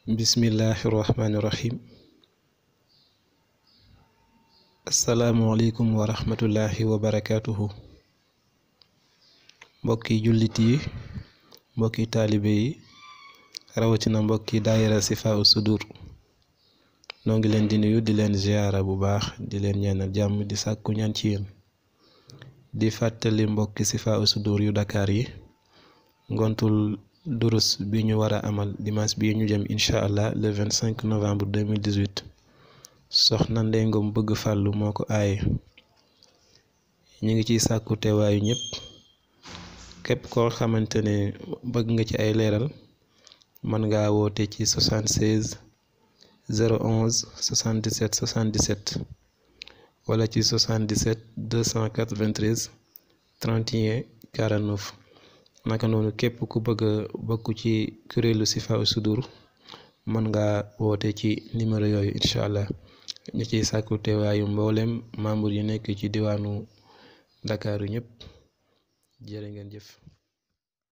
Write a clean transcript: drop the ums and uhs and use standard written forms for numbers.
Bismillahirrahmanirrahim. Assalamualaikum warahmatullahi wabarakatuh. Mbokki jullit yi, mbokki taalibe yi, rawatina mbokki daayira Sifaa Sudur, noo ngi leen di nuyu di leen ziyaara bu baax, di leen ñaanal jàmm, di sàkku ñaan ci yéen. Di fàttali mbokki Sifaa Sudur yu Dakar yi ngontul Duruss bi ñu war a amal dimanche bi ñu jëm incha allah le 25 novembre 2018 soxna Ndey Ngom bëgg fàllu moo ko aaye. ñu ngi ciy sàkku teewaayu ñëpp. képp koo xamante ne bëgg nga ci ay leeral mën ngaa woote ci 76 011 77 77 wala ci 77 293 31 49. naka noonu képp ku bëgg a bokk ci kuréelu Sifaa Sudur mën ngaa woote ci numéro yooyu incha allah. ñu ciy sàkku teewaayu mboolem membre yi nekk ci diwaanu Dakar ñëpp jërë ngeen jëf.